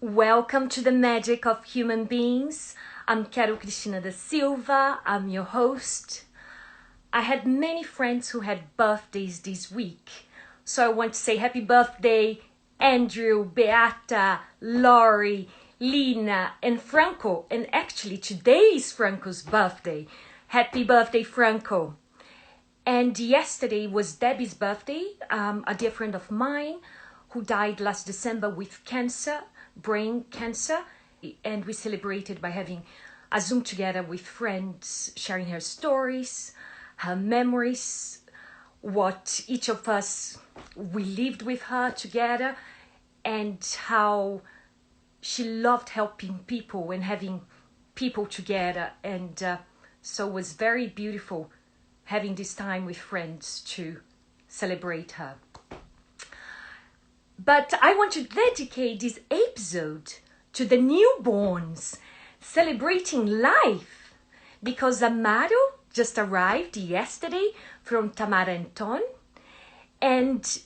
Welcome to the Magic of Human Beings. I'm Karol Cristina da Silva. I'm your host. I had many friends who had birthdays this week. So I want to say happy birthday, Andrew, Beata, Laurie, Lina, and Franco. And actually today is Franco's birthday. Happy birthday, Franco. And yesterday was Debbie's birthday, a dear friend of mine who died last December with cancer, brain cancer. And we celebrated by having a Zoom together with friends, sharing her stories, her memories, what each of us, we lived with her together, and how she loved helping people and having people together. And so it was very beautiful having this time with friends to celebrate her. But I want to dedicate this episode to the newborns, celebrating life, because Amaro just arrived yesterday from Tamara and Ton, and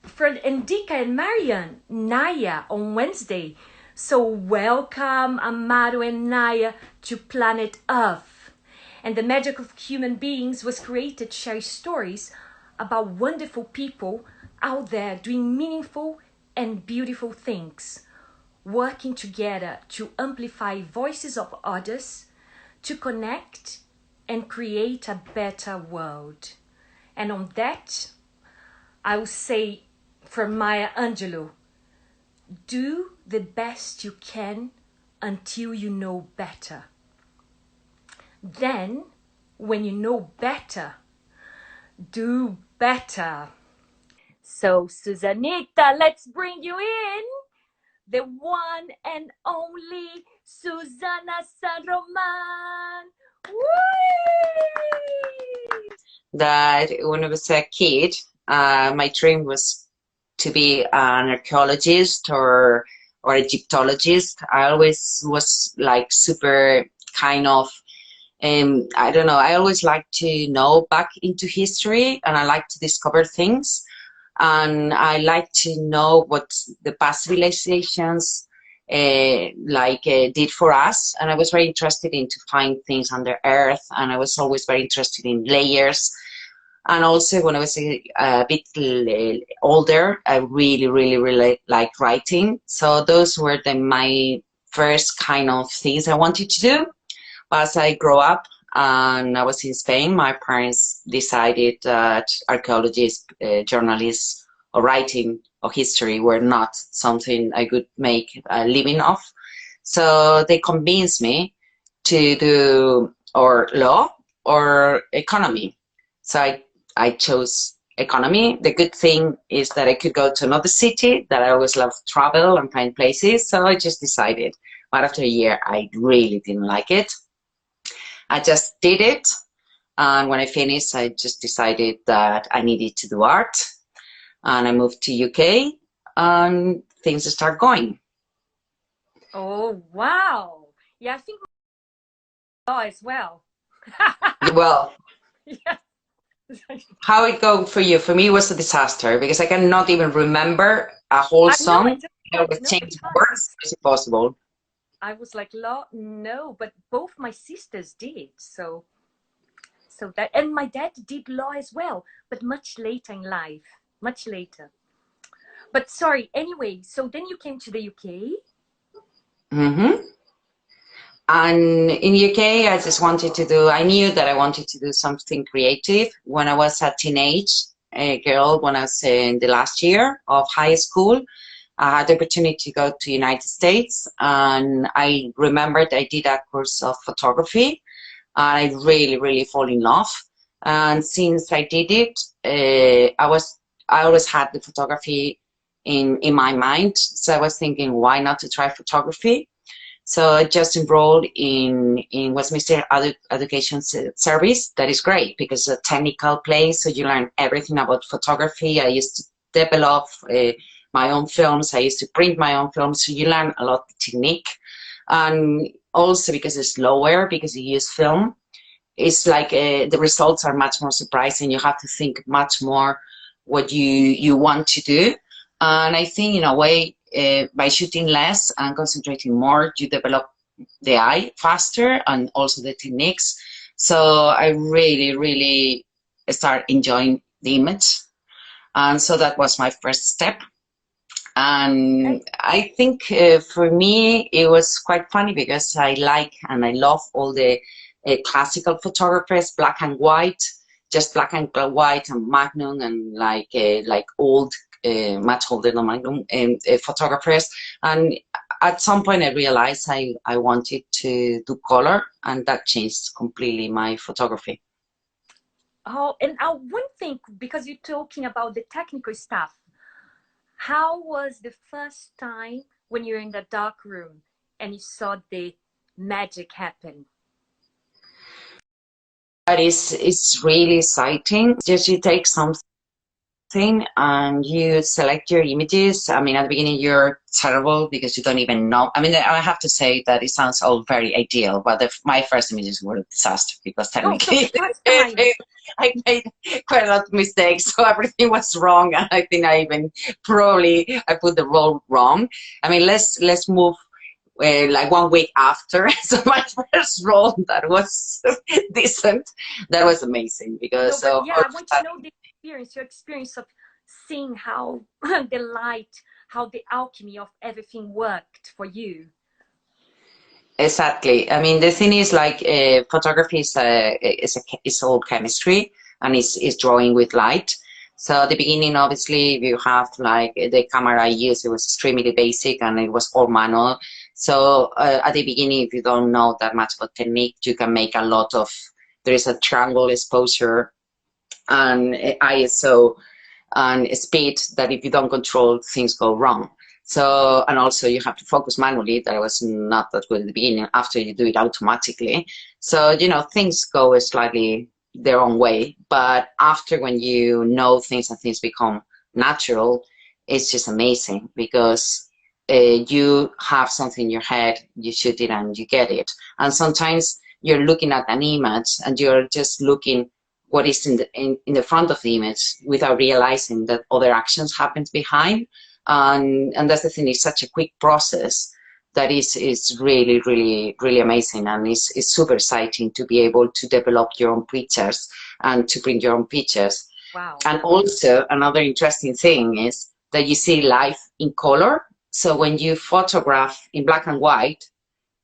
from Endika and Marian, Naya on Wednesday. So welcome Amaro and Naya to planet Earth. And the Magic of Human Beings was created to share stories about wonderful people out there doing meaningful and beautiful things, working together to amplify voices of others, to connect and create a better world. And on that, I will say from Maya Angelou, do the best you can until you know better. Then, when you know better, do better. So, Susanita, let's bring you in. The one and only Susana Sanromán. That when I was a kid, my dream was to be an archaeologist or Egyptologist. I always was like super kind of, I don't know, I always like to know back into history, and I like to discover things. And I like to know what the past civilizations did for us. And I was very interested in to find things under earth, and I was always very interested in layers. And also when I was a bit older, I really like writing. So those were my first kind of things I wanted to do. But as I grew up and I was in Spain, my parents decided that archaeologists, journalists, or writing or history were not something I could make a living of. So they convinced me to do or law or economy. So I chose economy. The good thing is that I could go to another city, that I always love travel and find places. So I just decided. But after a year, I really didn't like it. I just did it. And when I finished, I just decided that I needed to do art. And I moved to UK and things start going. Oh, wow. Yeah, I think law as well. Well, yeah. How it go for you? For me, it was a disaster because I cannot even remember a whole song. With changed words, it's impossible. I was like, law, no, but both my sisters did. So that, and my dad did law as well, but much later in life, much later. But sorry, anyway, so then you came to the UK? Mm-hmm. And in UK, I just wanted to do, I knew that I wanted to do something creative. When I was a teenage girl, when I was in the last year of high school, I had the opportunity to go to United States, and I remembered I did a course of photography. I really fall in love. And since I did it, I always had the photography in my mind. So I was thinking, why not to try photography? So I just enrolled in Westminster Education Service. That is great because it's a technical place, so you learn everything about photography. I used to develop my own films. I used to print my own films, so you learn a lot of technique. And also because it's lower, because you use film, it's like the results are much more surprising. You have to think much more what you want to do. And I think in a way, by shooting less and concentrating more, you develop the eye faster and also the techniques. So I really, really start enjoying the image. And so that was my first step. And I think for me, it was quite funny because I like and I love all the classical photographers, black and white, just black and white and Magnum and like old, much older than Magnum photographers. And at some point I realized I wanted to do color, and that changed completely my photography. Oh, and one thing, because you're talking about the technical stuff, how was the first time when you're in the dark room and you saw the magic happen? But it's really exciting. Just you take something and you select your images. I mean, at the beginning you're terrible because you don't even know. I mean, I have to say that it sounds all very ideal, but my first images were a disaster because technically I made quite a lot of mistakes, so everything was wrong, and I think I put the roll wrong. I mean, let's move like 1 week after. So my first roll that was decent, that was amazing because yeah, I want to know the experience, your experience of seeing how the light, how the alchemy of everything worked for you. Exactly. I mean, the thing is, like, photography is all chemistry, and it's drawing with light. So at the beginning, obviously, you have like the camera I used, it was extremely basic and it was all manual. So at the beginning, if you don't know that much about technique, you can make a lot of, there is a triangle exposure and ISO and speed that if you don't control, things go wrong. So, and also you have to focus manually. That was not that good at the beginning. After you do it automatically. So, you know, things go slightly their own way. But after, when you know things and things become natural, it's just amazing because you have something in your head, you shoot it and you get it. And sometimes you're looking at an image and you're just looking what is in the front of the image without realizing that other actions happen behind. And that's the thing, it's such a quick process that is really, really, really amazing. And it's super exciting to be able to develop your own pictures and to bring your own pictures. Wow. And also another interesting thing is that you see life in color. So when you photograph in black and white,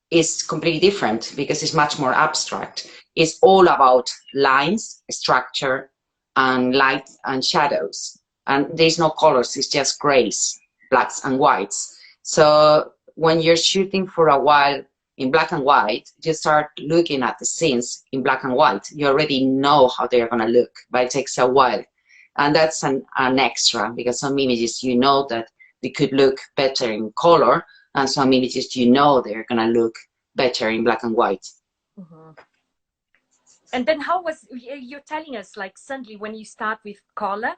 it's completely different because it's much more abstract. It's all about lines, structure, and light and shadows. And there's no colors, it's just grays, blacks and whites. So when you're shooting for a while in black and white, you start looking at the scenes in black and white. You already know how they're gonna look, but it takes a while. And that's an extra, because some images you know that they could look better in color, and some images you know they're gonna look better in black and white. Mm-hmm. And then how was, you're telling us, like, suddenly when you start with color,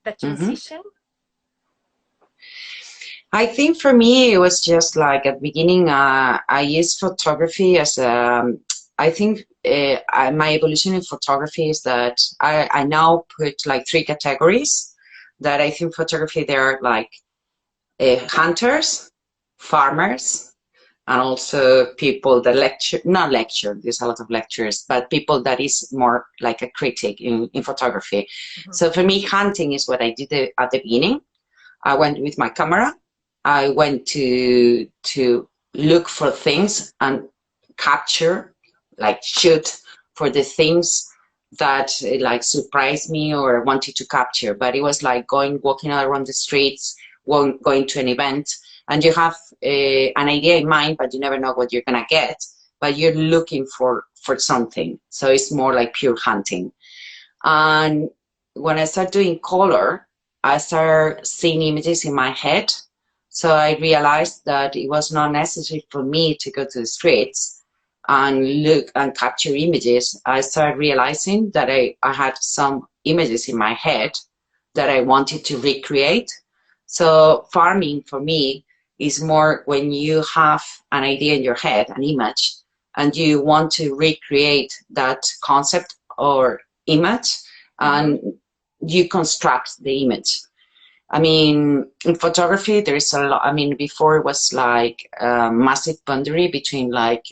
the transition? Mm-hmm. I think for me it was just like at the beginning I used photography as I think my evolution in photography is that I now put like 3 categories that I think photography, they're like hunters, farmers, and also people that not lecture, there's a lot of lectures, but people that is more like a critic in photography. Mm-hmm. So for me, hunting is what I did at the beginning. I went with my camera. I went to look for things and capture, like shoot for the things that like surprised me or wanted to capture. But it was like walking around the streets, going to an event, and you have an idea in mind, but you never know what you're gonna get. But you're looking for something. So it's more like pure hunting. And when I started doing color, I started seeing images in my head. So I realized that it was not necessary for me to go to the streets and look and capture images. I started realizing that I had some images in my head that I wanted to recreate. So farming for me is more when you have an idea in your head, an image, and you want to recreate that concept or image, and you construct the image. I mean, in photography, there is a lot. I mean, before it was like a massive boundary between like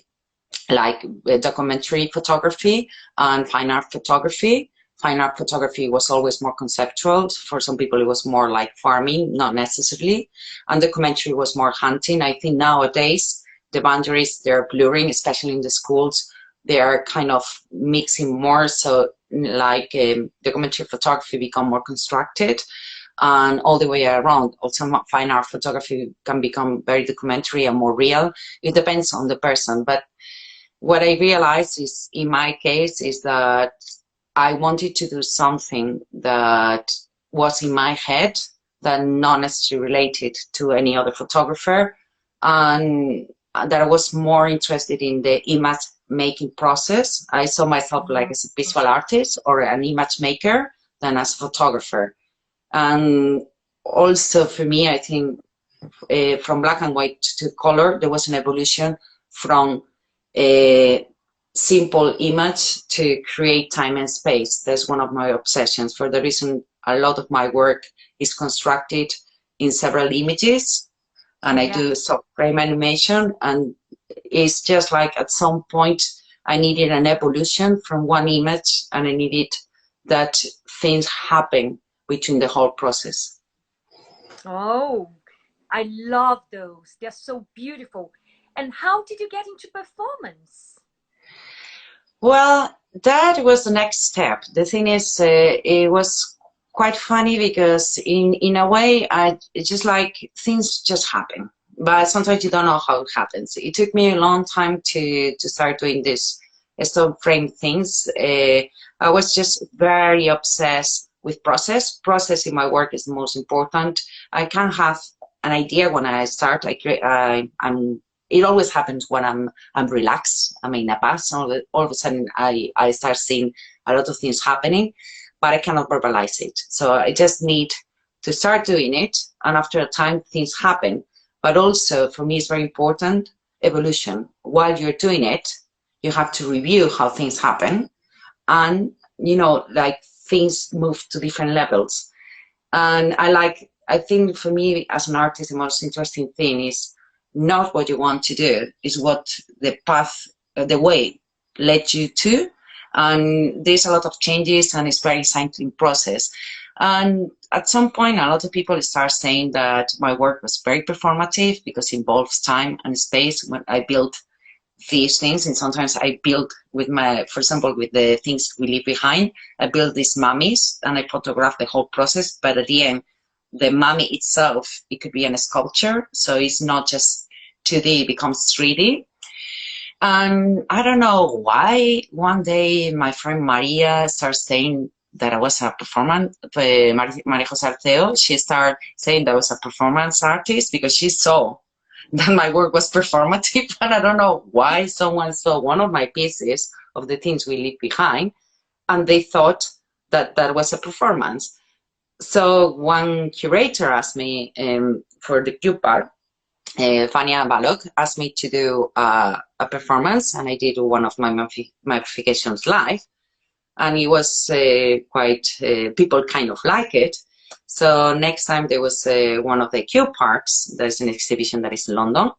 documentary photography and fine art photography. Fine art photography was always more conceptual. For some people, it was more like farming, not necessarily. And documentary was more hunting. I think nowadays, the boundaries, they're blurring, especially in the schools. They are kind of mixing more. So like documentary photography become more constructed, and all the way around. Also, fine art photography can become very documentary and more real. It depends on the person. But what I realized is, in my case, is that I wanted to do something that was in my head, that not necessarily related to any other photographer, and that I was more interested in the image making process. I saw myself like as a visual artist or an image maker than as a photographer. And also for me, I think from black and white to color, there was an evolution from a simple image to create time and space. That's one of my obsessions. For the reason a lot of my work is constructed in several images, and I do soft frame animation, and it's just like at some point I needed an evolution from one image, and I needed that things happen between the whole process. Oh, I love those. They're so beautiful. And how did you get into performance? Well, that was the next step. The thing is, it was quite funny because in a way, it's just like things just happen. But sometimes you don't know how it happens. It took me a long time to start doing this stone frame things. I was just very obsessed with process. Process in my work is the most important. I can't have an idea when I start. It always happens when I'm relaxed. I'm in a pause. All of a sudden, I start seeing a lot of things happening, but I cannot verbalize it. So I just need to start doing it, and after a time, things happen. But also, for me, it's very important, evolution. While you're doing it, you have to review how things happen, and, you know, like things move to different levels. And I think for me, as an artist, the most interesting thing is not what you want to do, is what the path, the way led you to. And there's a lot of changes, and it's very exciting process. And at some point, a lot of people start saying that my work was very performative because it involves time and space. When I built these things, and sometimes I build with for example, with the things we leave behind, I build these mummies and I photograph the whole process. But at the end, the mummy itself, it could be a sculpture. So it's not just 2D, it becomes 3D. And I don't know why one day my friend Maria started saying that I was a performance, Maria Jose Arceo, she started saying that I was a performance artist because she saw that my work was performative. And I don't know why someone saw one of my pieces of the things we leave behind, and they thought that that was a performance. So one curator asked me for the cube part, Fania Balog asked me to do a performance, and I did one of my modifications live, and it was quite, people kind of like it. So next time there was one of the cube parks, there's an exhibition that is in London.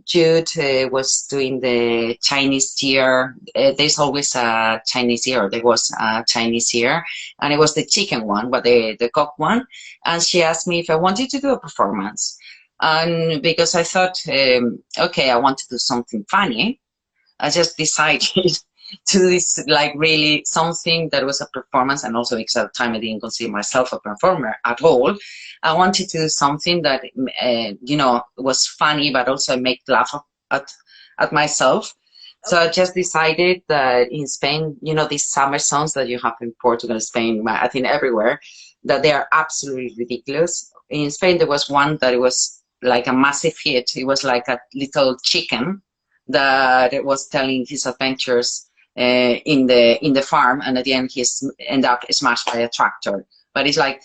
Jude was doing the Chinese year. There's always a Chinese year. There was a Chinese year, and it was the chicken one, but the cock one. And she asked me if I wanted to do a performance. And because I thought, okay, I want to do something funny, I just decided to do this, like really something that was a performance. And also because at the time I didn't consider myself a performer at all. I wanted to do something that, you know, was funny, but also make laugh at myself. So I just decided that in Spain, you know, these summer songs that you have in Portugal, Spain, I think everywhere, that they are absolutely ridiculous. In Spain, there was one that it was like a massive hit. It was like a little chicken that was telling his adventures in the farm, and at the end he ended up smashed by a tractor. But it's like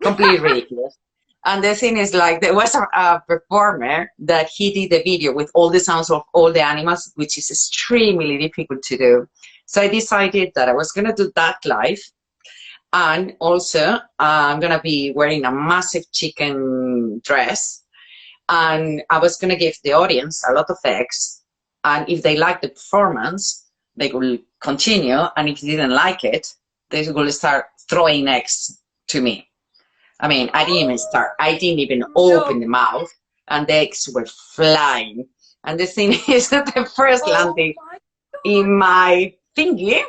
completely ridiculous. And the thing is, like, there was a performer that he did the video with all the sounds of all the animals, which is extremely difficult to do. So I decided that I was going to do that live. And also, I'm going to be wearing a massive chicken dress. And I was going to give the audience a lot of eggs. And if they like the performance, they will continue. And if they didn't like it, they will start throwing eggs to me. I mean, I didn't even start. I didn't even open the mouth. And the eggs were flying. And the thing is that the first landed in my thingy,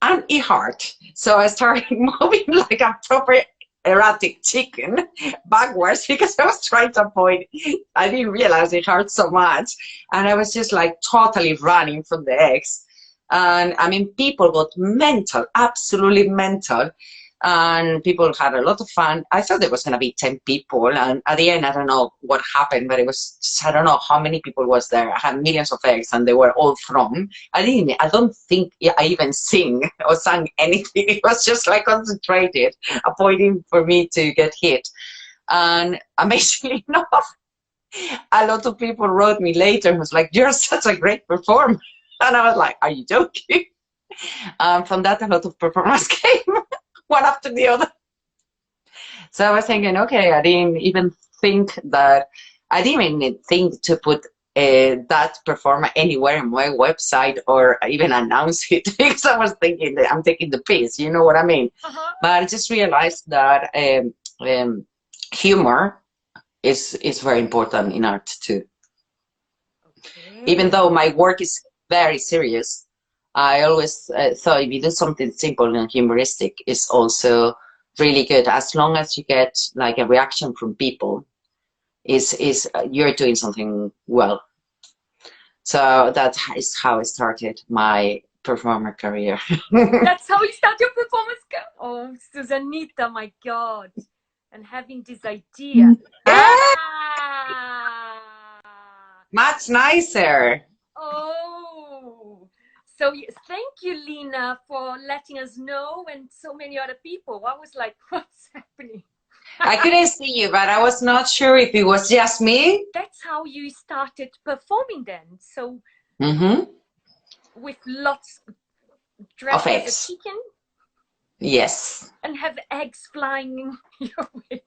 and it hurt. So I started moving like a proper erratic chicken backwards because I was trying to avoid. I didn't realize it hurt so much. And I was just like totally running from the eggs. And I mean, people got mental, absolutely mental. And people had a lot of fun. I thought there was going to be 10 people. And at the end, I don't know what happened, but it was just, I don't know how many people was there. I had millions of eggs and they were all thrown. I don't think I even sang or sang anything. It was just like concentrated, avoiding for me to get hit. And amazingly enough, a lot of people wrote me later and was like, "You're such a great performer." And I was like, "Are you joking?" From that, a lot of performers came. One after the other. So I was thinking, okay, I didn't even think to put that performer anywhere on my website or even announce it because I was thinking that I'm taking the piss, you know what I mean? But I just realized that humor is very important in art too. Okay. Even though my work is very serious, I always thought if you do something simple and humoristic, it's also really good. As long as you get like a reaction from people, you're doing something well. So that is how I started my performer career. That's how you start your performance career. Oh, Susanita, my God. And having this idea. Much nicer. Oh. So thank you, Lina, for letting us know, and so many other people. I was like, what's happening? I couldn't see you, but I was not sure if it was just me. That's how you started performing then. So with lots of eggs. Chicken? Yes. And have eggs flying your way.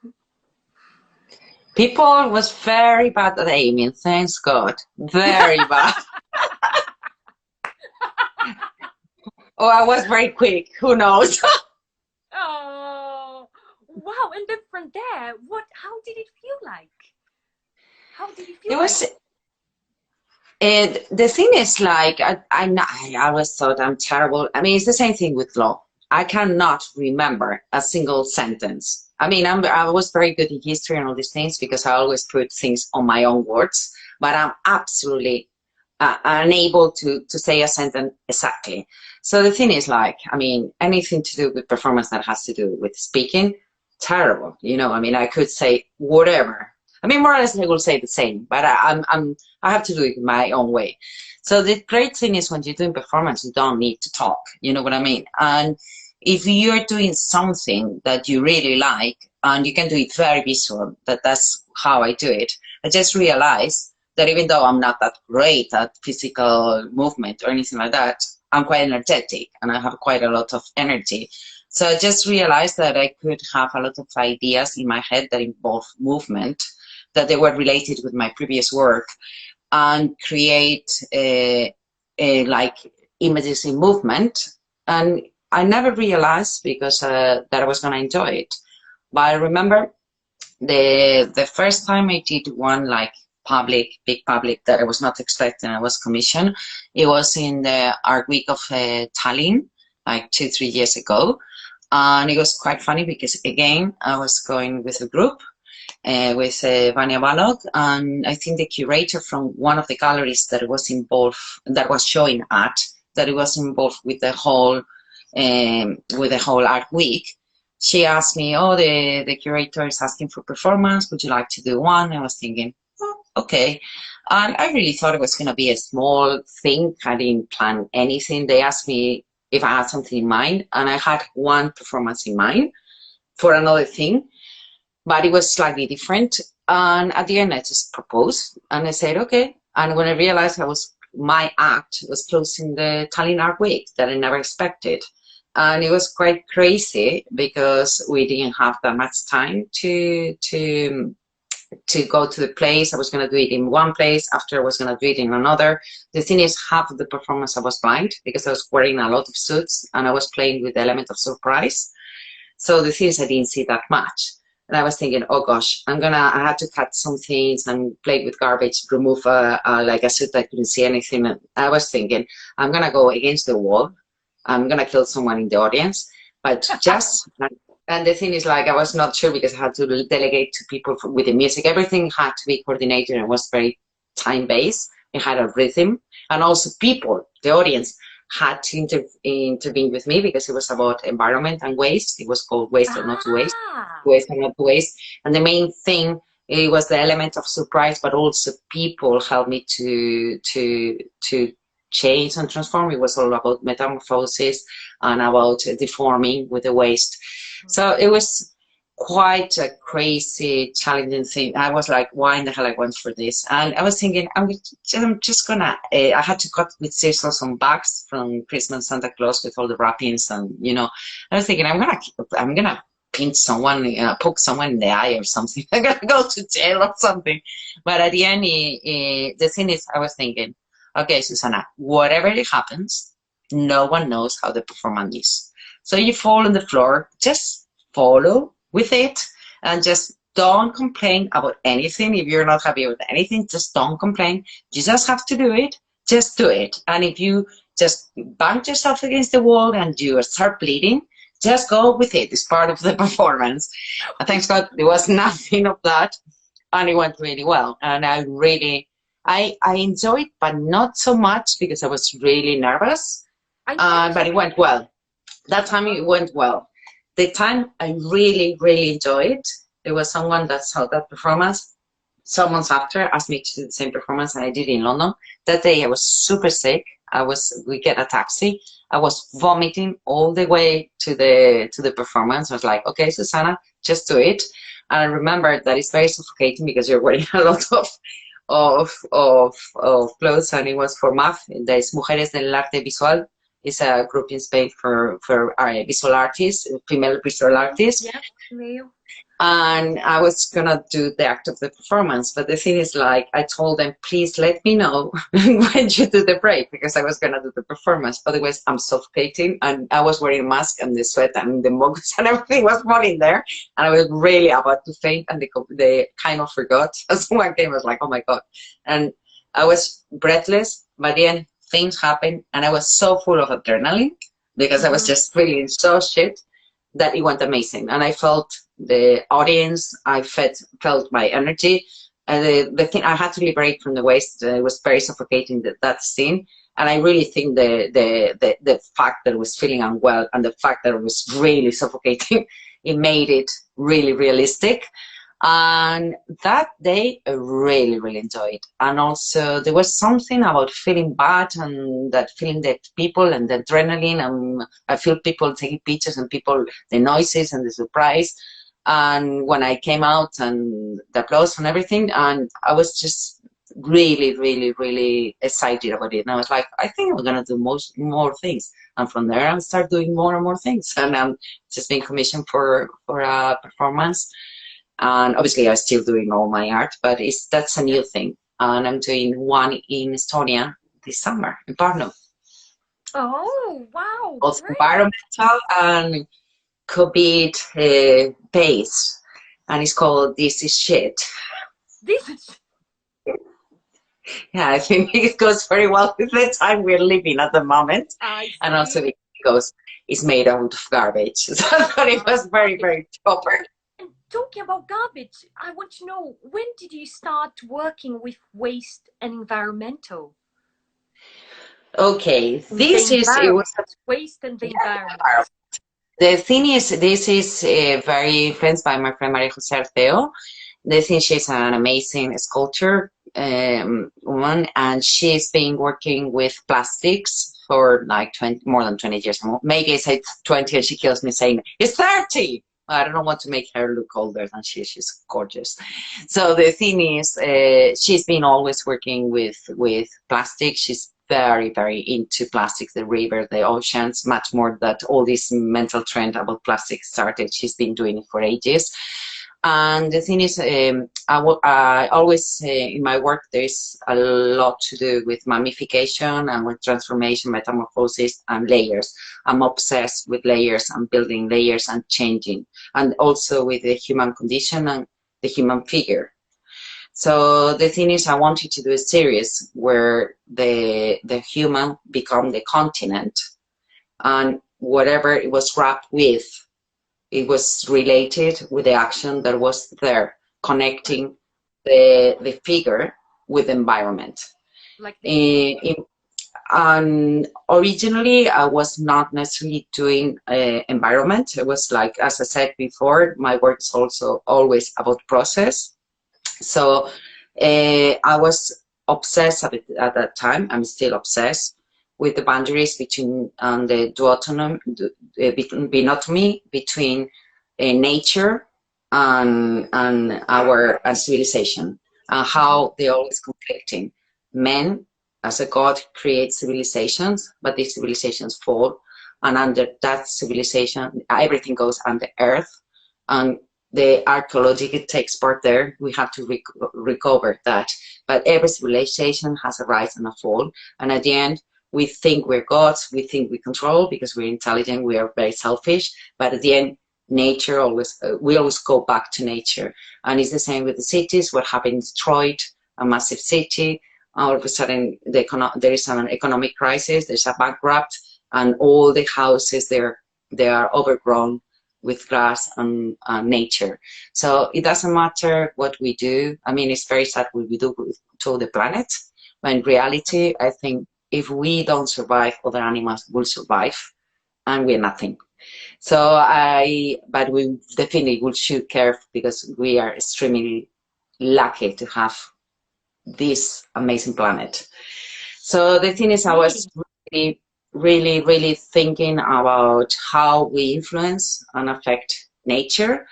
People was very bad at aiming, thanks God. Very bad. Oh, I was very quick. Who knows? Oh, wow! And then from there, how did it feel like? How did it feel? The thing is, like, I always thought I'm terrible. I mean, it's the same thing with law. I cannot remember a single sentence. I mean, I was very good in history and all these things because I always put things on my own words. But I'm absolutely unable to say a sentence exactly. So the thing is, like, I mean, anything to do with performance that has to do with speaking, terrible. You know, I mean, I could say whatever. I mean, more or less, I will say the same, but I have to do it my own way. So the great thing is when you're doing performance, you don't need to talk. You know what I mean? And if you're doing something that you really like, and you can do it very visual, that's how I do it. I just realized that even though I'm not that great at physical movement or anything like that, I'm quite energetic and I have quite a lot of energy. So I just realized that I could have a lot of ideas in my head that involve movement, that they were related with my previous work, and create like images in movement. And I never realized because that I was going to enjoy it. But I remember the first time I did one like big public that I was not expecting, I was commissioned. It was in the Art Week of Tallinn, like 2-3 years ago. And it was quite funny because, again, I was going with a group with Vanya Balog, and I think the curator from one of the galleries that was involved, that was showing art, that it was involved with the whole Art Week. She asked me, "Oh, the curator is asking for performance. Would you like to do one?" I was thinking, oh, okay. And I really thought it was going to be a small thing. I didn't plan anything. They asked me if I had something in mind, and I had one performance in mind for another thing, but it was slightly different. And at the end, I just proposed, and I said, okay. And when I realized my act was closing the Tallinn Art Week, that I never expected. And it was quite crazy because we didn't have that much time to go to the place. I was going to do it in one place. After I was going to do it in another. The thing is, half of the performance I was blind because I was wearing a lot of suits and I was playing with the element of surprise. So the thing is, I didn't see that much. And I was thinking, oh gosh, I had to cut some things and play with garbage, remove like a suit I couldn't see anything. And I was thinking, I'm going to go against the wall. I'm going to kill someone in the audience. But just, and the thing is, like, I was not sure because I had to delegate to people with the music. Everything had to be coordinated and was very time-based. It had a rhythm. And also people, the audience, had to intervene with me because it was about environment and waste. It was called Waste or Not to Waste. Waste or Not to Waste. And the main thing, it was the element of surprise, but also people helped me to change and transform. It was all about metamorphosis and about deforming with the waste. So it was quite a crazy, challenging thing. I was like, why in the hell I went for this? And I was thinking, I'm just gonna, I had to cut with scissors some bags from Christmas Santa Claus with all the wrappings, and I was thinking, I'm gonna pinch someone, poke someone in the eye or something. I'm gonna go to jail or something. But at the end, the thing is, I was thinking, okay, Susana, whatever it happens, no one knows how the performance is. So you fall on the floor, just follow with it and just don't complain about anything. If you're not happy with anything, just don't complain. You just have to do it. Just do it. And if you just bang yourself against the wall and you start bleeding, just go with it. It's part of the performance. And thanks God, there was nothing of that. And it went really well. And I enjoyed, but not so much because I was really nervous. But it went well. That time it went well. The time I really, really enjoyed. There was someone that saw that performance. Some months after, asked me to do the same performance, and I did it in London. That day I was super sick. We get a taxi. I was vomiting all the way to the performance. I was like, okay, Susana, just do it. And I remember that it's very suffocating because you're wearing a lot of clothes, and it was for MAF. There's Mujeres del Arte Visual. It's a group in Spain for visual artists, female visual artists. Yeah. And I was gonna do the act of the performance, but the thing is, like, I told them, please let me know when you do the break, because I was gonna do the performance. Otherwise, I'm suffocating, and I was wearing a mask, and the sweat and the mucus and everything was falling there, and I was really about to faint, and they kind of forgot. Someone came, I was like, oh my God, and I was breathless. By the end, things happened, and I was so full of adrenaline because I was just feeling so shit that it went amazing. And I felt the audience, I felt my energy. And the thing, I had to liberate from the waste. It was very suffocating, that scene. And I really think the fact that I was feeling unwell and the fact that it was really suffocating, it made it really realistic. And that day, I really, really enjoyed. And also, there was something about feeling bad and that feeling the people and the adrenaline. And I feel people taking pictures and people, the noises and the surprise. And when I came out and the applause and everything, and I was just really, really, really excited about it. And I was like, I think I'm going to do more things. And from there, I start doing more and more things. And I'm just being commissioned for a performance. And obviously, I'm still doing all my art, but that's a new thing. And I'm doing one in Estonia this summer, in Brno. Oh, wow. Both environmental and COVID based. And it's called This Is Shit. This is... Yeah, I think it goes very well with the time we're living at the moment. And also because it's made out of garbage. So I thought it was very, very proper. Talking about garbage, I want to know, when did you start working with waste and environmental? Okay, it was waste and the environment. The thing is, this is very influenced by my friend Maria Jose Arceo. The thing, she's an amazing sculptor woman, and she's been working with plastics for like more than 20 years. Maybe I say 20 and she kills me saying, it's 30! I don't want to make her look older than she is. She's gorgeous. So the thing is, she's been always working with plastic. She's very, very into plastics, the river, the oceans, much more that all this mental trend about plastic started. She's been doing it for ages. And the thing is, I always, in my work, there's a lot to do with mummification and with transformation, metamorphosis, and layers. I'm obsessed with layers and building layers and changing, and also with the human condition and the human figure. So the thing is, I wanted to do a series where the human become the continent, and whatever it was wrapped with, it was related with the action that was there, connecting the figure with the environment. Like and originally, I was not necessarily doing environment. It was like, as I said before, my work is also always about process. So I was obsessed at that time. I'm still obsessed with the boundaries between the binotomy between nature and our civilization, and how they're always conflicting. Men, as a god, creates civilizations, but these civilizations fall, and under that civilization, everything goes under earth, and the archaeology takes part there. We have to recover that. But every civilization has a rise and a fall, and at the end, we think we're gods, we think we control because we're intelligent, we are very selfish, but at the end, nature always, we always go back to nature. And it's the same with the cities. What happened in Detroit, a massive city, all of a sudden there is an economic crisis, there's a bankrupt, and all the houses they are overgrown with grass and nature. So it doesn't matter what we do. I mean, it's very sad what we do to the planet, but in reality, I think if we don't survive, other animals will survive, and we're nothing. So but we definitely will should care, because we are extremely lucky to have this amazing planet. So the thing is, I was really thinking about how we influence and affect nature.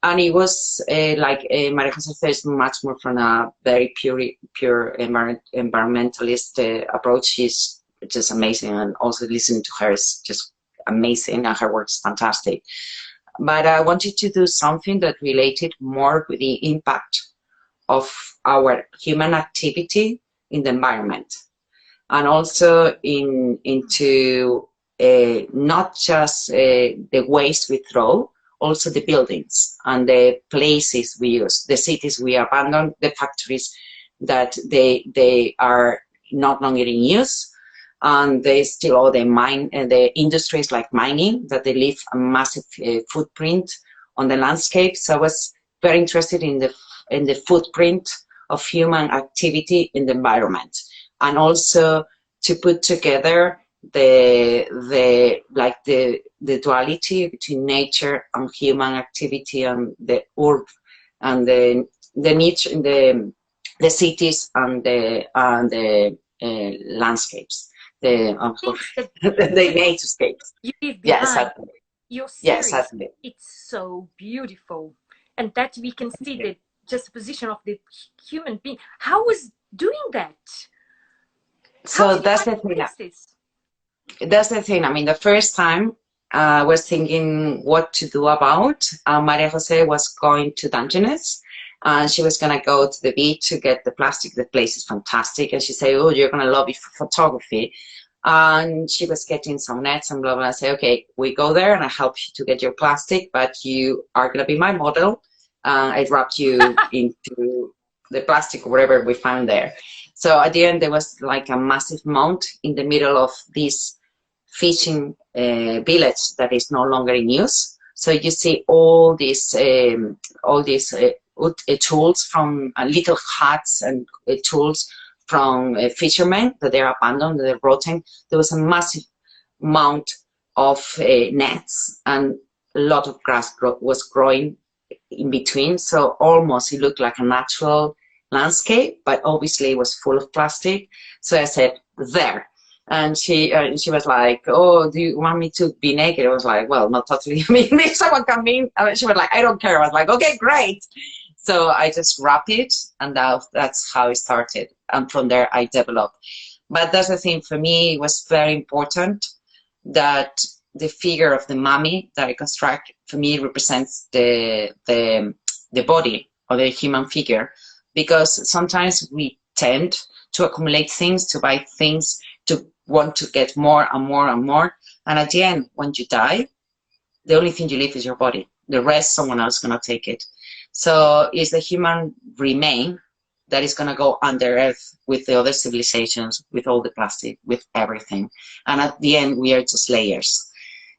And it was like Maria Jose is much more from a very pure environmentalist approach. She's just amazing, and also listening to her is just amazing, and her work is fantastic. But I wanted to do something that related more with the impact of our human activity in the environment, and also into not just the waste we throw, also the buildings and the places we use, the cities we abandon, the factories that they are not longer in use, and they still all the industries like mining, that they leave a massive footprint on the landscape. So I was very interested in the footprint of human activity in the environment, and also to put together the duality between nature and human activity, and the earth and the nature in the cities and the landscapes, the naturescapes. You leave behind. Yes, exactly. Your series, yes, exactly. It's so beautiful, and that we can see the just position of the human being. How was doing that? So that's the thing. That's the thing. I mean, the first time I was thinking what to do about. Maria Jose was going to Dungeness, and she was going to go to the beach to get the plastic. The place is fantastic. And she said, oh, you're going to love it for photography. And she was getting some nets and blah, blah. I say, okay, we go there and I help you to get your plastic, but you are going to be my model. I wrapped you into the plastic or whatever we found there. So at the end, there was like a massive mound in the middle of this fishing village that is no longer in use. So you see all these tools from little huts and tools from fishermen that they're abandoned, they're rotting. There was a massive mound of nets, and a lot of grass was growing in between. So almost it looked like a natural landscape, but obviously it was full of plastic. So I said, there. And she was like, oh, do you want me to be naked? I was like, well, not totally. I mean, if someone come in, she was like, I don't care. I was like, okay, great. So I just wrapped it, and that's how it started. And from there, I developed. But that's the thing, for me, it was very important that the figure of the mummy that I construct, for me, represents the body or the human figure, because sometimes we tend to accumulate things, to buy things, to want to get more and more and more. And at the end, when you die, the only thing you leave is your body. The rest, someone else is going to take it. So it's the human remain that is going to go under earth with the other civilizations, with all the plastic, with everything. And at the end, we are just layers.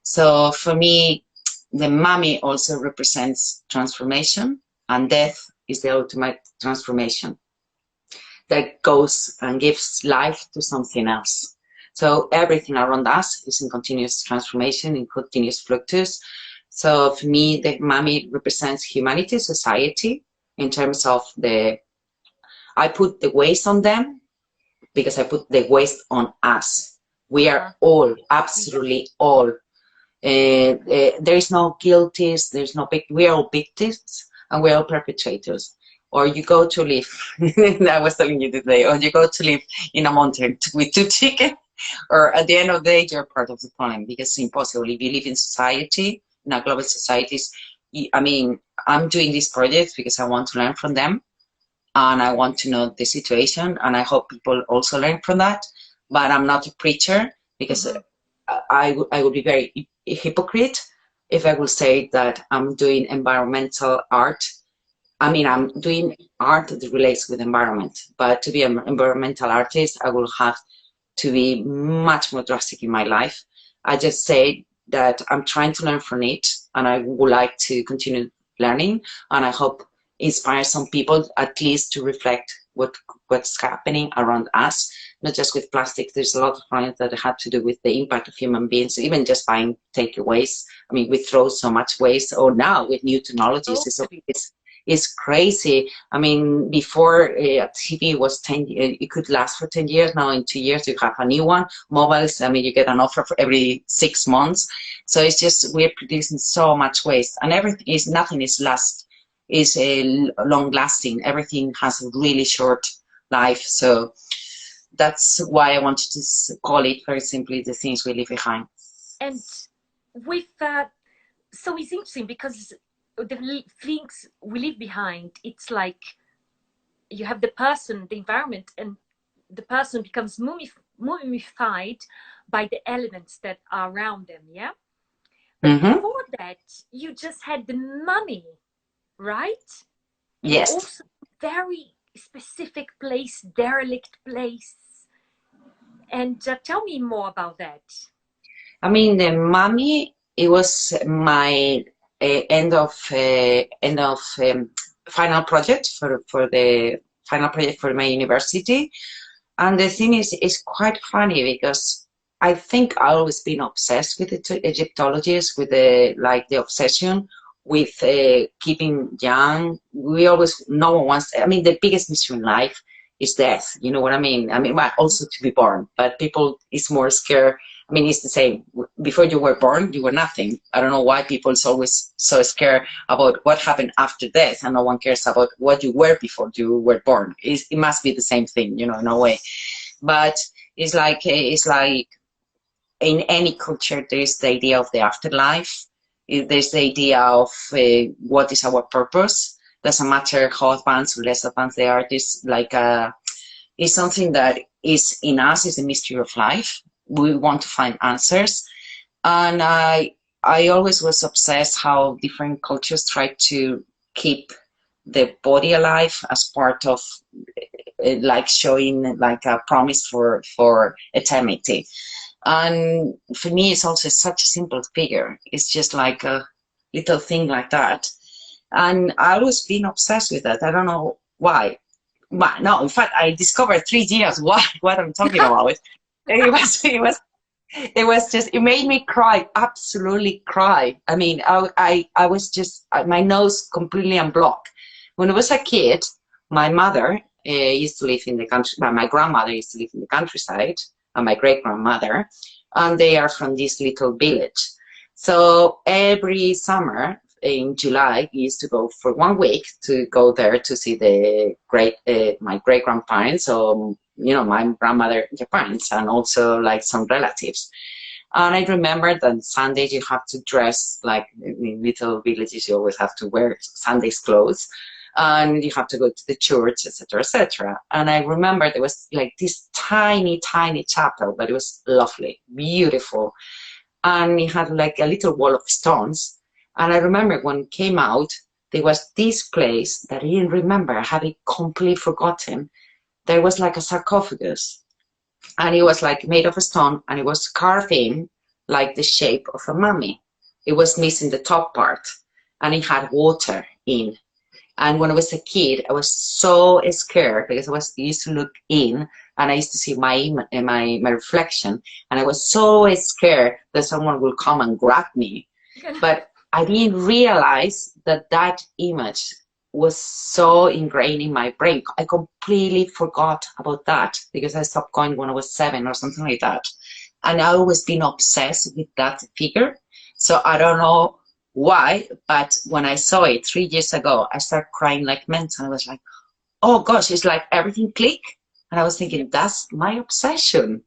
So for me, the mummy also represents transformation, and death is the ultimate transformation that goes and gives life to something else. So everything around us is in continuous transformation, in continuous fluctus. So for me, the mummy represents humanity, society, in terms of I put the waste on them because I put the waste on us. We are all, absolutely all. There is no guilties, there's no we are all victims and we're all perpetrators. Or you go to live, I was telling you today, or you go to live in a mountain with 2 chickens, or at the end of the day, you're part of the problem, because it's impossible. If you live in society, in a global societies, I mean, I'm doing these projects because I want to learn from them, and I want to know the situation, and I hope people also learn from that. But I'm not a preacher, because I would be very hypocrite if I would say that I'm doing environmental art. I mean, I'm doing art that relates with environment, but to be an environmental artist, I will have to be much more drastic in my life. I just say that I'm trying to learn from it, and I would like to continue learning, and I hope inspire some people at least to reflect what's happening around us, not just with plastic. There's a lot of projects that have to do with the impact of human beings, even just buying takeaways. I mean, we throw so much waste, or now with new technologies, it's crazy. I mean, before TV was 10, it could last for 10 years. Now in 2 years, you have a new one. Mobiles, I mean, you get an offer for every 6 months. So it's just, we're producing so much waste, and nothing is long lasting. Everything has a really short life. So that's why I wanted to call it very simply the things we leave behind. And with that, so it's interesting because the things we leave behind, it's like you have the person, the environment, and the person becomes mummified by the elements that are around them, yeah? But before that, you just had the mummy, right? Yes. And also very specific place, derelict place. And tell me more about that. I mean, the mummy, it was my end of final project for the final project for my university. And the thing is, it's quite funny because I think I've always been obsessed with Egyptologists, with the obsession with keeping young. No one wants, I mean, the biggest mystery in life is death. You know what I mean? I mean, well, also to be born, but people is more scared. I mean, it's the same. Before you were born, you were nothing. I don't know why people is always so scared about what happened after death, and no one cares about what you were before you were born. It must be the same thing, you know, in a way. But it's like in any culture, there is the idea of the afterlife. There's the idea of what is our purpose. Doesn't matter how advanced or less advanced they are. It's it's something that is in us, is a mystery of life. We want to find answers. And I always was obsessed how different cultures try to keep the body alive as part of showing a promise for eternity. And for me, it's also such a simple figure. It's just like a little thing like that. And I always been obsessed with that. I don't know why. But no, in fact, I discovered 3 years what I'm talking about. It was just, it made me cry, absolutely cry. I mean, I was just, my nose completely unblocked. When I was a kid, my mother used to live in the country, my grandmother used to live in the countryside, and my great-grandmother, and they are from this little village. So every summer, in July, we used to go for 1 week to go there to see the my great grandparents, or my grandmother, their parents, and also like some relatives. And I remember that Sundays you have to dress like in little villages. You always have to wear Sunday's clothes, and you have to go to the church, etc., etc. And I remember there was like this tiny, tiny chapel, but it was lovely, beautiful, and it had like a little wall of stones. And I remember when it came out, there was this place that I didn't remember. I had it completely forgotten. There was like a sarcophagus, and it was like made of stone, and it was carved in like the shape of a mummy. It was missing the top part, and it had water in. And when I was a kid, I was so scared because I used to look in, and I used to see my reflection, and I was so scared that someone will come and grab me. But I didn't realize that that image was so ingrained in my brain. I completely forgot about that because I stopped going when I was 7 or something like that. And I've always been obsessed with that figure. So I don't know why, but when I saw it 3 years ago, I started crying like mental. I was like, oh gosh, it's like everything clicked. And I was thinking, that's my obsession.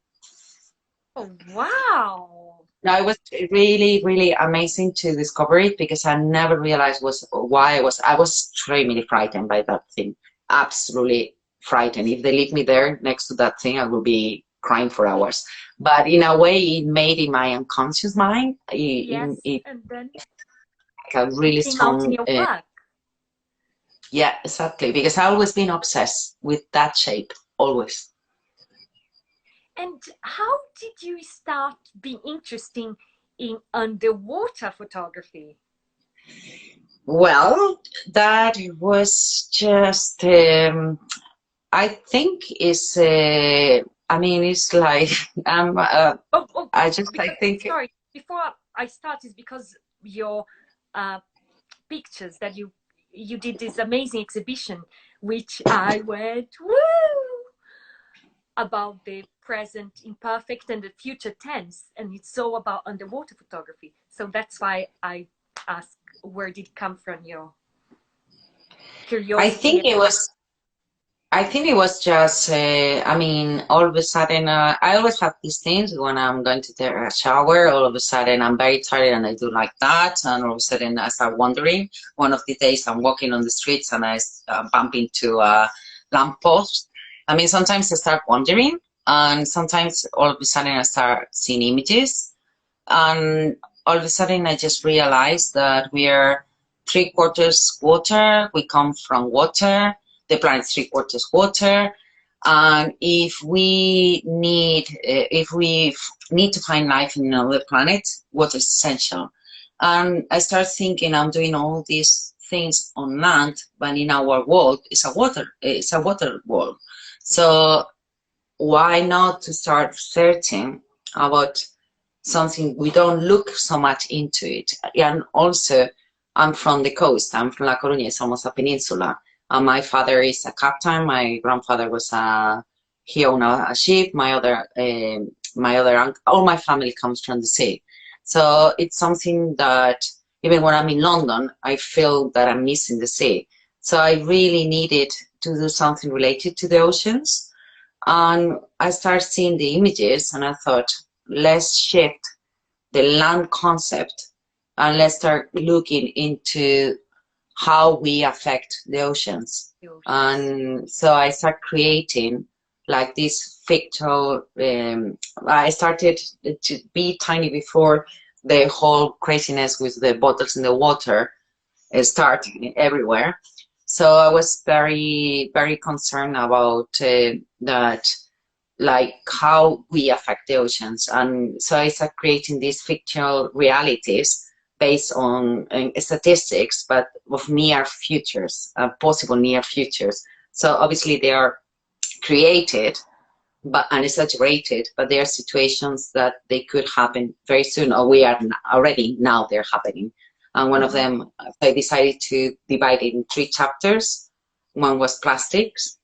Oh, wow. No, it was really, really amazing to discover it because I never realized why I was extremely frightened by that thing. Absolutely frightened. If they leave me there next to that thing, I will be crying for hours. But in a way, it made in my unconscious mind. And then like a really strong. Out in your work. Yeah, exactly. Because I've always been obsessed with that shape, always. And how did you start being interested in underwater photography? Well, that was just, I think it's, I mean, it's like, I just, because, I think. Sorry, before I start, is because your pictures that you did this amazing exhibition, which I went, woo! About the present imperfect and the future tense, and it's all about underwater photography. So that's why I asked, where did it come from, your curiosity? I think it was just, I mean, all of a sudden, I always have these things when I'm going to take a shower. All of a sudden, I'm very tired and I do like that. And all of a sudden, I start wandering. One of the days, I'm walking on the streets and I bump into a lamppost. I mean, sometimes I start wandering, and sometimes all of a sudden I start seeing images. And all of a sudden, I just realize that we are 3/4 water. We come from water. The planet is 3/4 water, and if we need to find life in another planet, water is essential. And I start thinking, I'm doing all these things on land, but in our world, it's a water world. So why not to start searching about something we don't look so much into it? And also, I'm from the coast. I'm from La Coruña. It's almost a peninsula. My father is a captain. My grandfather was he owned a ship. My other uncle, all my family comes from the sea. So it's something that even when I'm in London, I feel that I'm missing the sea. So I really needed to do something related to the oceans. And I started seeing the images, and I thought, let's shift the land concept and let's start looking into how we affect the oceans. And so I started creating like this fictional, I started to be tiny before the whole craziness with the bottles in the water started everywhere. So I was very, very concerned about that, like how we affect the oceans. And so I started creating these fictional realities based on statistics, but of near futures, possible near futures. So obviously they are created and exaggerated, but there are situations that they could happen very soon, or we are already now they're happening. And one of them, I decided to divide it in 3 chapters. One was plastics.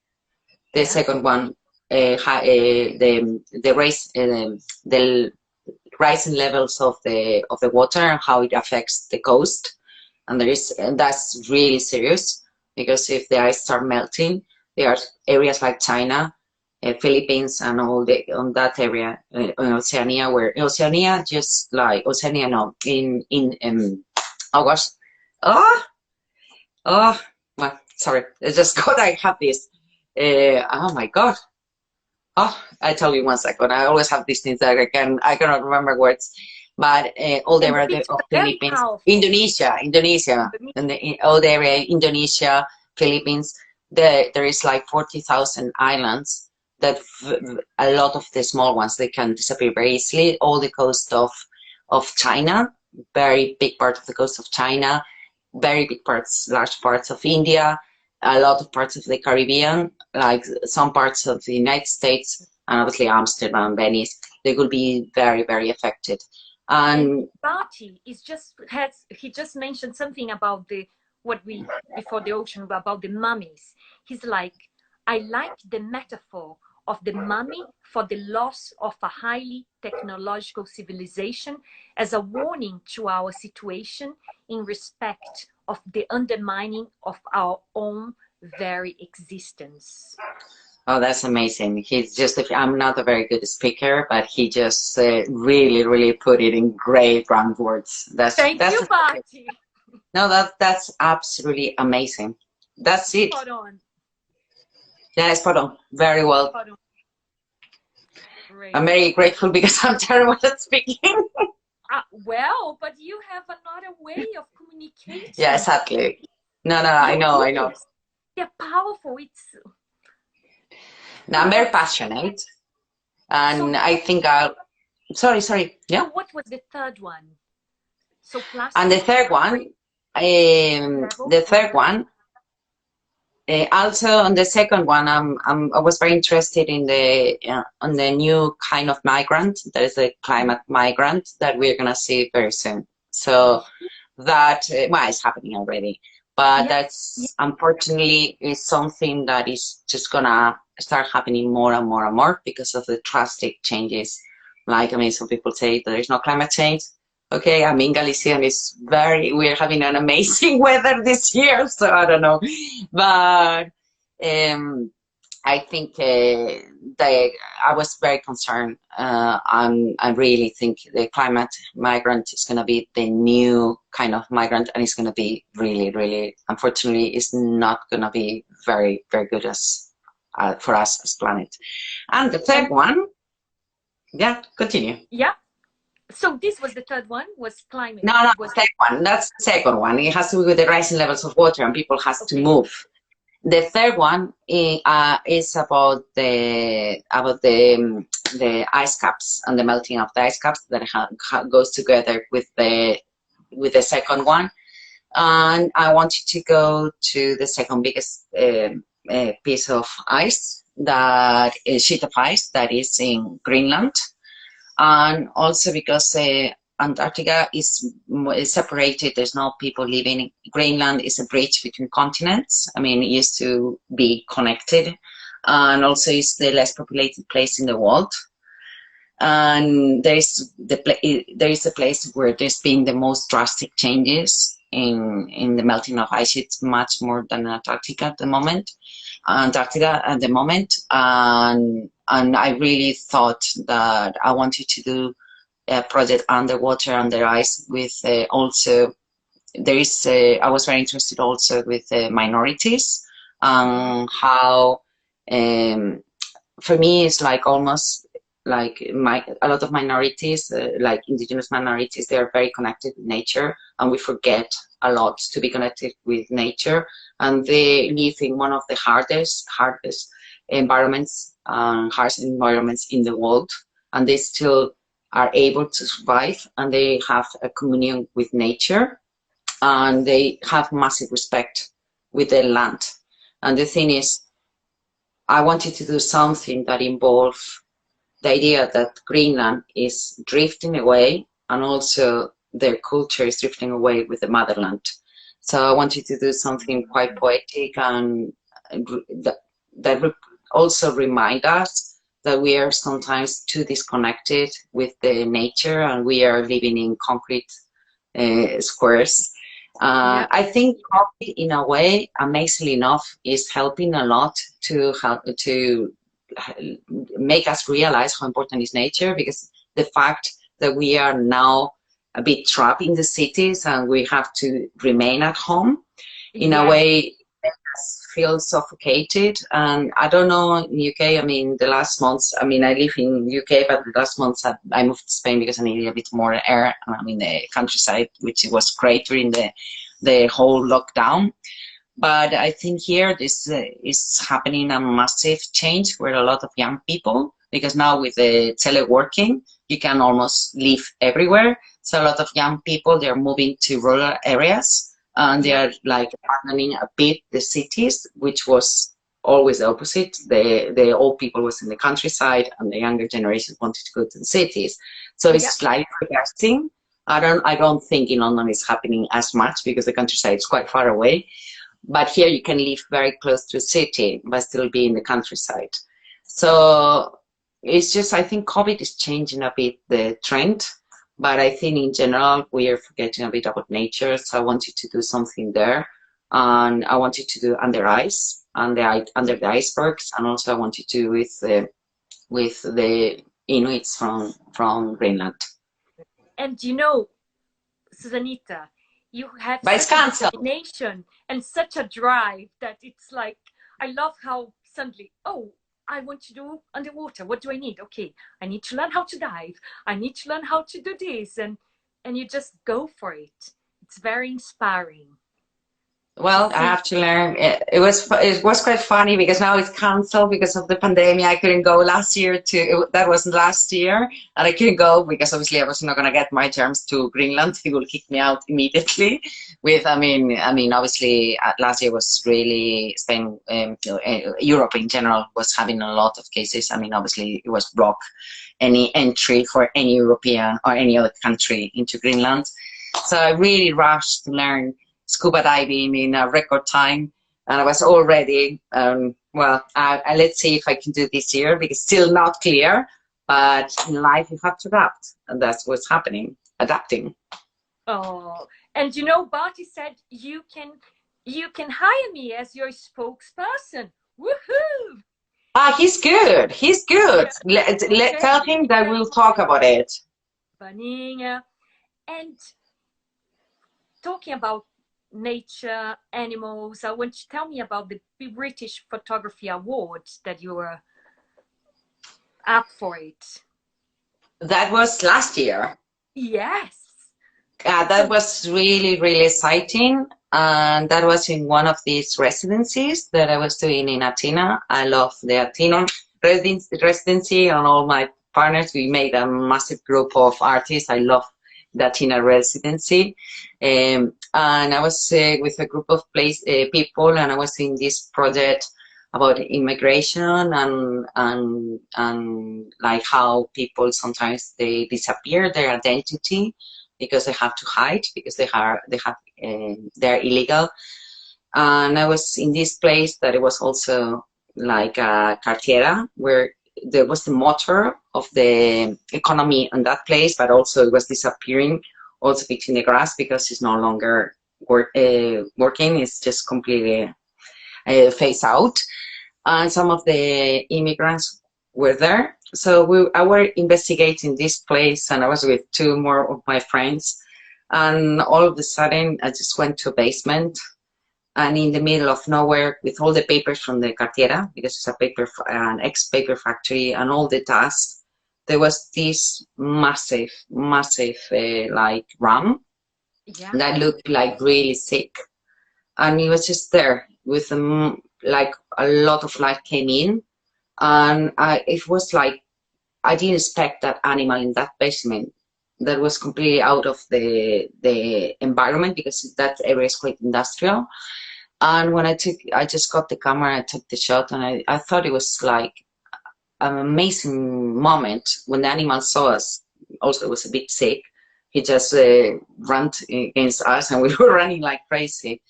The second one, the rising levels of the water and how it affects the coast. and that's really serious, because if the ice start melting, there are areas like China, Philippines, and all on that area, in Oceania, oh gosh, oh, well, sorry, it's just God, I have this. Oh my God. Oh, I tell you 1 second. I always have these things that I cannot remember words. But all the area of Philippines, Indonesia, and all the area, Indonesia, Philippines, there is like 40,000 islands that a lot of the small ones, they can disappear very easily. All the coast of China, very big part of the coast of China, very big parts, large parts of India, a lot of parts of the Caribbean, like some parts of the United States, and obviously Amsterdam, Venice, they will be very, very affected. And Barty is he just mentioned something about before the ocean, about the mummies. He's like, I like the metaphor of the mummy for the loss of a highly technological civilization as a warning to our situation in respect of the undermining of our own very existence. oh, that's amazing. I'm not a very good speaker, but he just really, really put it in great round words. Thank you, Barty. No, that's absolutely amazing. That's it. Spot on. Yeah, spot on. Very well. Spot on. I'm very grateful because I'm terrible at speaking. Well, but you have another way of communicating. Yeah, exactly. No, I know. They're powerful. Now, I'm very passionate, and I think Sorry. Yeah. So what was the third one? So plastic. And the third one, also on the second one, I was very interested in on the new kind of migrant. That is a climate migrant that we're gonna see very soon. So that it's happening already, but that's unfortunately is something that is just gonna start happening more and more and more because of the drastic changes. Like, I mean, some people say there is no climate change. Okay, I mean, Galicia is we're having an amazing weather this year, so I don't know. But I think I was very concerned. I really think the climate migrant is going to be the new kind of migrant, and it's going to be really, really, unfortunately, it's not going to be very, very good for us as planet. And the third one, continue. Yeah. So this was the third one, was climate. No, the third one. That's the second one. It has to do with the rising levels of water, and people has to move. The third one is about the ice caps and the melting of the ice caps that goes together with the second one. And I wanted to go to the second biggest piece of ice, that is sheet of ice that is in Greenland. And also because Antarctica is separated, there's no people living. Greenland is a bridge between continents. I mean, it used to be connected, and also it's the less populated place in the world. And there is a place where there's been the most drastic changes in the melting of ice sheets, much more than Antarctica at the moment. And I really thought that I wanted to do a project underwater, under ice, with also, I was very interested also with minorities, how, for me, it's like almost like a lot of minorities, like indigenous minorities, they are very connected with nature, and we forget a lot to be connected with nature, and they live in one of the hardest environments, harsh environments in the world, and they still are able to survive, and they have a communion with nature, and they have massive respect with their land. And the thing is, I wanted to do something that involved the idea that Greenland is drifting away, and also their culture is drifting away with the motherland. So I wanted to do something quite poetic, and that also remind us that we are sometimes too disconnected with the nature, and we are living in concrete squares. Yeah. I think COVID, in a way, amazingly enough, is helping a lot to help to make us realize how important is nature, because the fact that we are now a bit trapped in the cities and we have to remain at home, in a Yes. way, feel suffocated. And I don't know, in UK, I mean, the last months, I mean, I live in UK, but the last months I moved to Spain because I needed a bit more air. I'm in the countryside, which was great during the whole lockdown. But I think here this is happening a massive change where a lot of young people, because now with the teleworking, you can almost live everywhere. So a lot of young people, they're moving to rural areas and they are like abandoning a bit the cities, which was always the opposite. The old people was in the countryside and the younger generation wanted to go to the cities. So it's like progressing. I don't think in London it's happening as much because the countryside is quite far away. But here you can live very close to a city, but still be in the countryside. So it's just, I think COVID is changing a bit the trend, but I think in general, we are forgetting a bit about nature. So I wanted to do something there. And I wanted to do under ice, under the icebergs. And also I wanted to do with the Inuits from Greenland. And you know, Susanita, you have But it's such a canceled. determination and such a drive that it's like, I love how suddenly, oh, I want to do underwater. What do I need? Okay, I need to learn how to dive. I need to learn how to do this. And you just go for it. It's very inspiring. Well, I have to learn. It was quite funny because now it's cancelled because of the pandemic. I couldn't go last year that was last year, and I couldn't go because obviously I was not gonna get my terms to Greenland. He will kick me out immediately. I mean, obviously last year was really Spain, Europe in general was having a lot of cases. I mean, obviously it was blocked any entry for any European or any other country into Greenland. So I really rushed to learn scuba diving in a record time, and I was all ready. Well, let's see if I can do this year because it's still not clear, but in life you have to adapt, and that's what's happening, adapting. Oh, and you know, Barty said you can hire me as your spokesperson. Woohoo! He's good. He's good. Tell him that we'll talk about it. Baninha. And talking about nature, animals, I want you to tell me about the British Photography Award that you were up for it. That was last year. Yes. That was really, really exciting. And that was in one of these residencies that I was doing in Athena. I love the Athena residency, and all my partners, we made a massive group of artists. I love the Athena residency. And I was with a group of people, and I was in this project about immigration and like how people sometimes they disappear their identity because they have to hide because they're illegal. And I was in this place that it was also like a cartiera where there was the motor of the economy in that place, but also it was disappearing also between the grass because it's no longer working. It's just completely phased out. And some of the immigrants were there. So I were investigating this place, and I was with two more of my friends. And all of a sudden, I just went to a basement, and in the middle of nowhere, with all the papers from the cartiera, because it's an ex-paper factory, and all the dust, there was this massive, like ram that looked like really sick, and it was just there with like a lot of light came in, and it was like I didn't expect that animal in that basement. That was completely out of the environment because that area is quite industrial. And when I just got the camera, I took the shot, and I thought it was like an amazing moment when the animal saw us. Also, was a bit sick. He just ran against us, and we were running like crazy.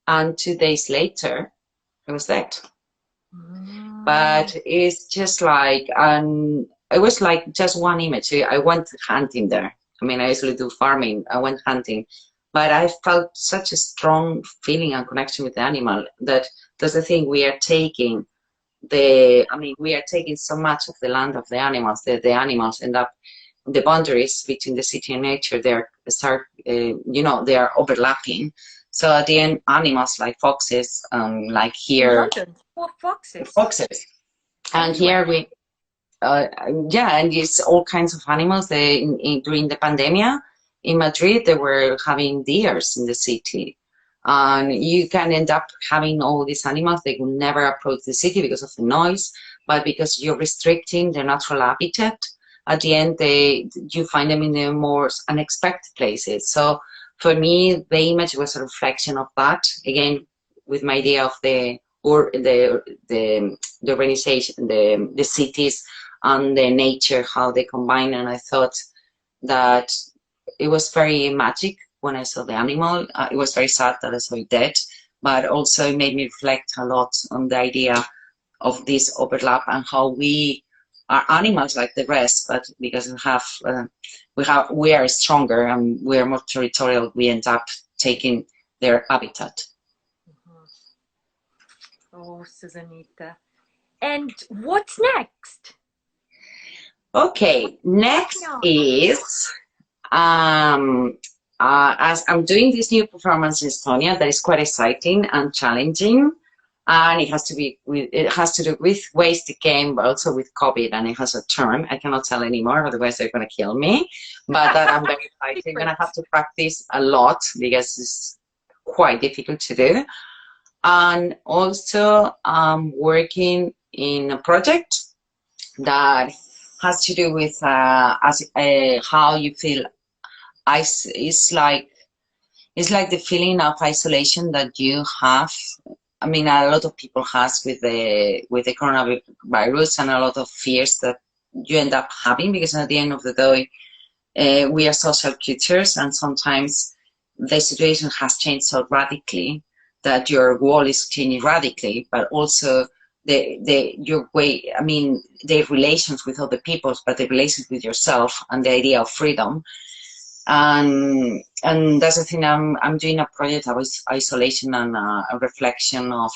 And 2 days later, it was dead. But it's just like, it was like just one image. I went hunting there. I mean, I usually do farming. I went hunting, but I felt such a strong feeling and connection with the animal that that's the thing. We are taking we are taking so much of the land of the animals. The animals end up the boundaries between the city and nature. They are overlapping. So at the end, animals like foxes, like here, London, foxes. Foxes, and here we. And it's all kinds of animals. During the pandemic in Madrid, they were having deers in the city. And you can end up having all these animals. They will never approach the city because of the noise, but because you're restricting their natural habitat, at the end, you find them in the more unexpected places. So for me, the image was a reflection of that, again, with my idea of the urbanization, the cities, and the nature, how they combine. And I thought that it was very magic when I saw the animal. It was very sad that I saw it dead, but also it made me reflect a lot on the idea of this overlap and how we are animals like the rest, but because we are stronger and we are more territorial, we end up taking their habitat. Oh, Susanita. And what's next? Okay, next is as I'm doing this new performance in Estonia that is quite exciting and challenging, and it has to do with waste game, but also with COVID, and it has a term I cannot tell anymore, otherwise they're going to kill me. But that I'm very excited. I'm going to have to practice a lot because it's quite difficult to do. And also I'm working in a project that has to do with how you feel. It's like the feeling of isolation that you have. I mean, a lot of people has with the coronavirus, and a lot of fears that you end up having, because at the end of the day, we are social creatures, and sometimes the situation has changed so radically that your world is changing radically, but also your way, I mean, the relations with other people, but the relations with yourself and the idea of freedom. And that's the thing. I'm doing a project of isolation and a reflection of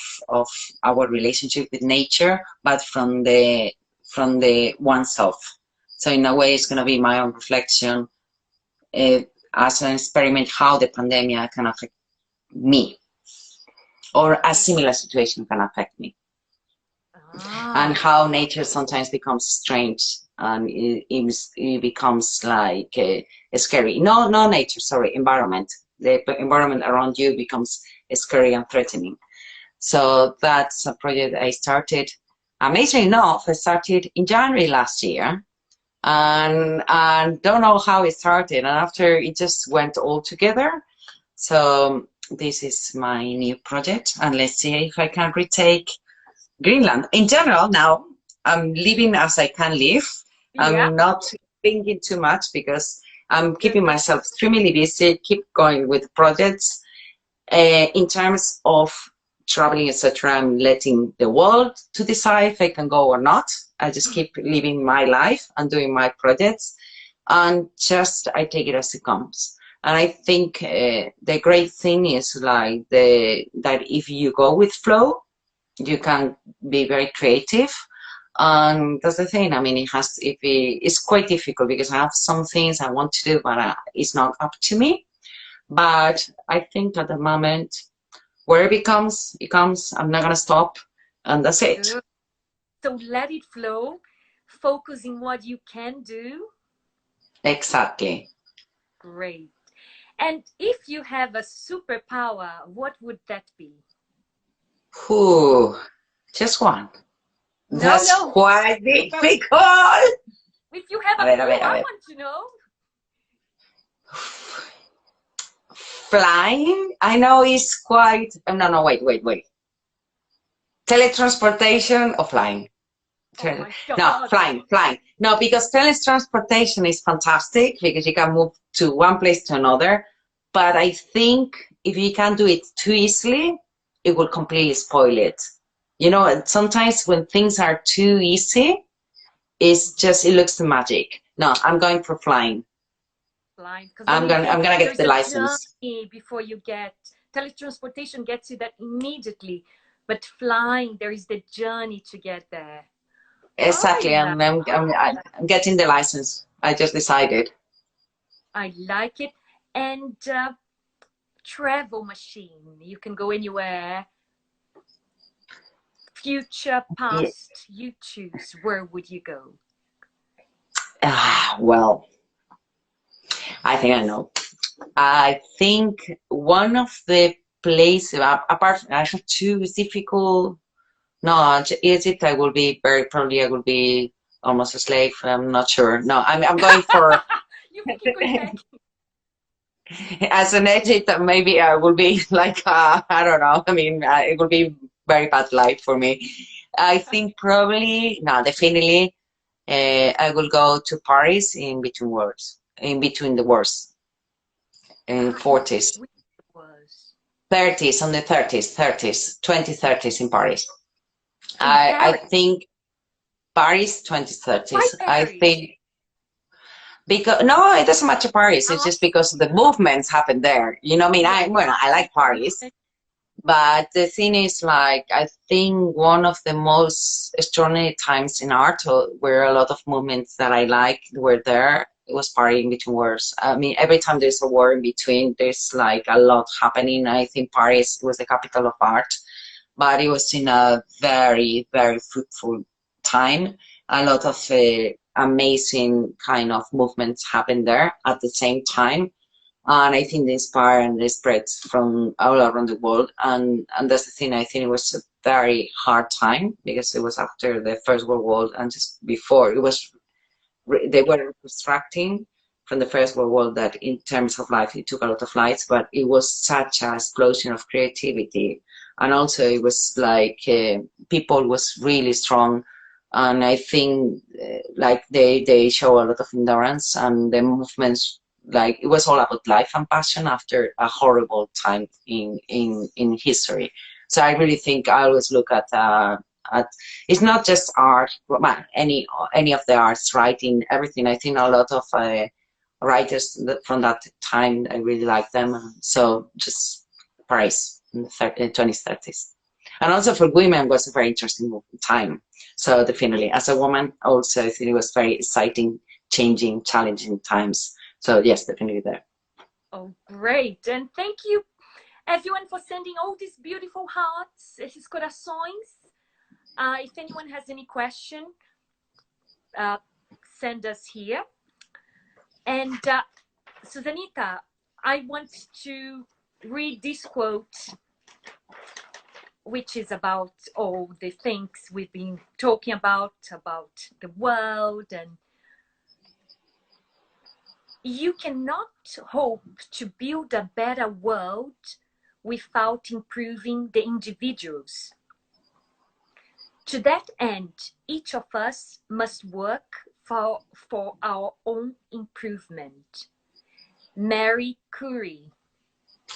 our relationship with nature, but from the oneself. So in a way, it's going to be my own reflection as an experiment, how the pandemic can affect me, or a similar situation can affect me. And how nature sometimes becomes strange, and it becomes like scary. No, nature, sorry, environment. The environment around you becomes scary and threatening. So that's a project I started. Amazingly enough, I started in January last year, and don't know how it started. And after, it just went all together. So this is my new project, and let's see if I can retake Greenland. In general, now I'm living as I can live. I'm not thinking too much because I'm keeping myself extremely busy, keep going with projects. In terms of traveling, etc., I'm letting the world to decide if I can go or not. I just keep living my life and doing my projects, and just I take it as it comes. And I think the great thing is like that if you go with flow, you can be very creative. And that's the thing. I mean, it's quite difficult because I have some things I want to do, but it's not up to me. But I think at the moment, where it comes, I'm not going to stop, and that's it. So let it flow, focus in what you can do. Exactly. Great. And if you have a superpower, what would that be? Just one. No, That's quite difficult. If you have a clue, I want to know. Flying, I know is quite. No, wait. Teletransportation or flying? No, flying. No, because teletransportation is fantastic because you can move to one place to another. But I think if you can do it too easily, it will completely spoil it. You know, sometimes when things are too easy, it looks the magic. No, I'm going for flying. flying, because I'm gonna get there's the a license. journey before you get teletransportation gets you that immediately, but flying there is the journey to get there. Exactly, and I'm getting the license. I just decided. I like it. And travel machine, you can go anywhere. Future, past, you choose. Where would you go? Well, I think I know. I think one of the places, apart from, I have two, it's difficult. No, Egypt, I will be very probably, I will be almost a slave. I'm not sure. No, I'm going for. You thinking going back? As an Egypt, maybe I will be like, I don't know. I mean, it will be very bad life for me. I think probably, no, definitely, I will go to Paris in between wars, in between the wars, in 40s. 30s, on the 30s, 2030s in Paris. I think Paris 2030s. I think because no, it doesn't matter Paris. It's just because the movements happen there. You know, I mean, I like Paris, but the thing is, like, I think one of the most extraordinary times in art, where a lot of movements that I like were there. It was Paris in between wars. I mean, every time there's a war in between, there's like a lot happening. I think Paris was the capital of art, but it was in a very, very fruitful time. A lot of amazing kind of movements happened there at the same time. And I think they inspire and they spread from all around the world. And that's the thing, I think it was a very hard time because it was after the First World War and just before. It was, they were reconstructing from the First World War that in terms of life, it took a lot of lives, but it was such an explosion of creativity. And also it was like people was really strong. And I think like they show a lot of endurance and the movements, like it was all about life and passion after a horrible time in history. So I really think I always look at it's not just art, but any of the arts, writing, everything. I think a lot of writers from that time, I really like them. So just Paris in the 2030s. And also for women was a very interesting time. So definitely, as a woman, also I think it was very exciting, changing, challenging times. So yes, definitely there. Oh, great. And thank you everyone for sending all these beautiful hearts, esses corações. If anyone has any question, send us here. And Susanita, I want to read this quote, which is about all the things we've been talking about the world. And you cannot hope to build a better world without improving the individuals. To that end, each of us must work for our own improvement. Marie Curie.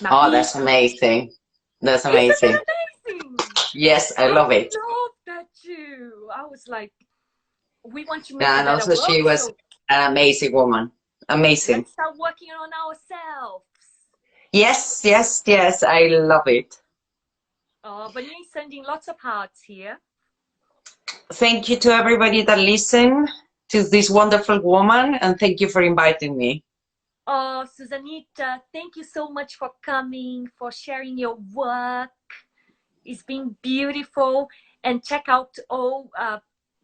Oh, that's amazing. That's amazing. Isn't that amazing? Yes, I love it. I love that too. I was like, we want to make Yeah, a and better also world, she was an amazing woman. Amazing. Let's start working on ourselves. Yes, yes, yes. I love it. Oh, but you're sending lots of hearts here. Thank you to everybody that listened to this wonderful woman, and thank you for inviting me. Oh, Susanita, thank you so much for coming, for sharing your work. It's been beautiful. And check out all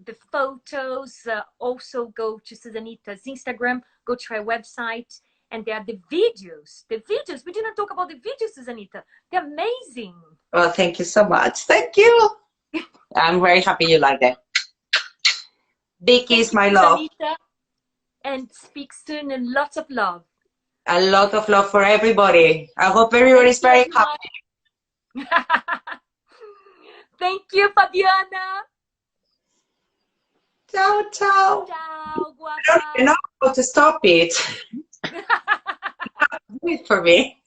the photos. Also go to Susanita's Instagram, go to her website, and there are the videos. The videos, we didn't talk about the videos, Susanita. They're amazing. Oh, thank you so much. Thank you. I'm very happy you like that. Big kiss, my love. Susanita, and speak soon, and lots of love. A lot of love for everybody. I hope everybody's very happy. Thank you, Fabiana. Ciao, ciao. Ciao, guapa. I don't know how to stop it. Do it for me.